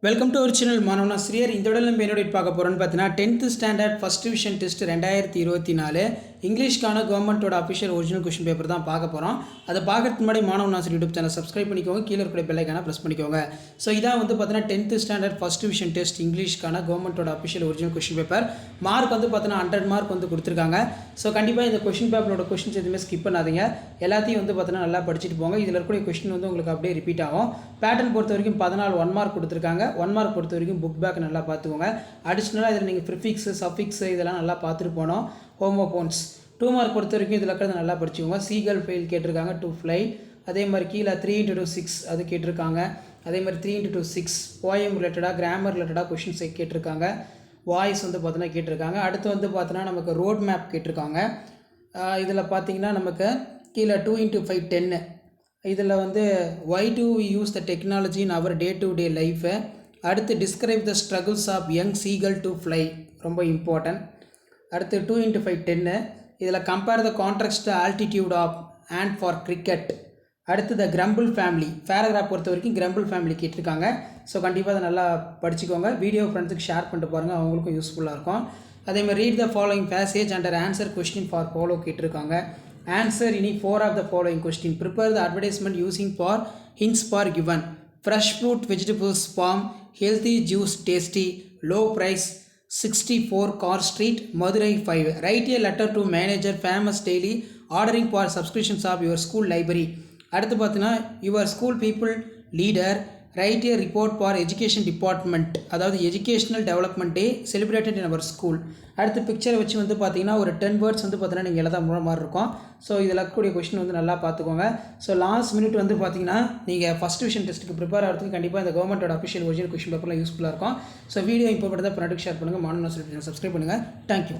Welcome to our channel மாணவனா ஸ்ரீயர். இந்த உடல் நம்ம என்னோட பார்க்க போகிறோன்னு பார்த்தீங்கன்னா 10th standard first division test 2024 இங்கிலீஷ்க்கான கவர்மெண்ட்டோட அஃபிஷியல் ஒரிஜினல் கொஷின் பேப்பர் தான் பார்க்க போகிறோம். அதை பார்க்கறதுக்கு முன்னாடி மாணவனா ஸ்ரீ யூடியூப் சேனல் சப்ஸ்கிரைப் பண்ணிக்கோங்க, கீழே இருக்கிற பெல் ஐக்கானை ப்ரெஸ் பண்ணிக்கோங்க. ஸோ இதான் வந்து பார்த்தீங்கன்னா 10th standard first division test இங்கிலீஷ்க்கான கவர்மெண்ட்டோட official original question paper. Mark வந்து பார்த்தீங்கன்னா 100 மார்க் வந்து கொடுத்துருக்காங்க. ஸோ கண்டிப்பாக இந்த கொஷின் பேப்பரோட கொஷின்ஸ் எதுவுமே ஸ்கிப் பண்ணாதீங்க, எல்லாத்தையும் வந்து பார்த்தீங்கன்னா நல்லா படிச்சுட்டு போங்க. இதில் இருக்கக்கூடிய கொஷின் வந்து உங்களுக்கு அப்படியே ரிப்பீட் ஆகும். பேட்டர்ன் பொறுத்த வரைக்கும் 14 1 மார்க் கொடுத்துருக்காங்க. 1 மார்க் பொறுத்த வரைக்கும் புக் பேக் நல்லா பார்த்துக்கோங்க. அடிஷ்னலாக இதில் நீங்கள் ப்ரிஃபிக்ஸு சஃபிக்ஸு இதெல்லாம் நல்லா பார்த்துட்டு போனோம். ஹோமோபோன்ஸ் 2 மார்க் பொறுத்த வரைக்கும் இதில் இருக்கிறது நல்லா படிச்சுக்கோங்க. சீகல் ஃபெயில் கேட்டிருக்காங்க, டு ஃப்ளை. அதே மாதிரி கீழே 3 × 2 6 அது கேட்டிருக்காங்க. அதே மாதிரி 3 × 2 6 போயம் ரிலேட்டடாக கிராமர் ரிலேட்டடாக கொஷின்ஸ் கேட்டிருக்காங்க. வாய்ஸ் வந்து பார்த்தீங்கன்னா கேட்டிருக்காங்க. அடுத்து வந்து பார்த்தீங்கன்னா நமக்கு ரோட் மேப் கேட்டிருக்காங்க. இதில் பார்த்தீங்கன்னா நமக்கு கீழே 2 × 5 10. இதில் வந்து why do we use the technology in our day to day life. அடுத்து describe the struggles of young seagull to fly, ரொம்ப இம்பார்ட்டன்ட். அடுத்து 2 × 5 10. இதில் compare the contrast altitude of and for cricket. அடுத்து த கிரம்பிள் ஃபேமிலி பேராகிராஃப் பொறுத்த வரைக்கும் crumble family கேட்டிருக்காங்க. So கண்டிப்பாக அதை நல்லா படிச்சுக்கோங்க. வீடியோ ஃப்ரெண்ட்ஸுக்கு ஷேர் பண்ணிட்டு பாருங்கள், அவங்களுக்கும் யூஸ்ஃபுல்லாக இருக்கும். அதேமாதிரி read the following passage and answer question for follow கேட்டிருக்காங்க. Answer any 4 of the following question. Prepare the advertisement using for hints for given. Fresh fruit, vegetables, farm, healthy juice, tasty, low price, 64 Car Street, Madurai 5. Write a letter to manager famous daily ordering for subscriptions of your school library. அடுத்து பார்த்தீங்கன்னா your school people leader write a report for education department, அதாவது educational development day celebrated in our school. அடுத்து பிக்சரை வச்சு வந்து பார்த்தீங்கன்னா ஒரு 10 words வந்து பார்த்தீங்கன்னா நீங்கள் எழுத மாதிரி இருக்கும். ஸோ இதில் இருக்கக்கூடிய கொஸ்டின் வந்து நல்லா பார்த்துக்கோங்க. ஸோ லாஸ்ட் மினிட் வந்து பார்த்தீங்கன்னா நீங்கள் ஃபஸ்ட் டிவிஷன் டெஸ்ட்டுக்கு ப்ரிப்பேர் ஆகிறதுக்கு கண்டிப்பாக இந்த கவர்மெண்ட்டோட அஃபிஷியல் ஒரிஜினல் கொஸ்டின் பேப்பர்லாம் யூஸ்ஃபுல்லாக இருக்கும். ஸோ வீடியோ இப்போ தான் ஃப்ரெண்டுக்கு ஷேர் பண்ணுங்கள், மாணவ சப்ஸ்கிரைப் பண்ணுங்கள். தேங்க்யூ.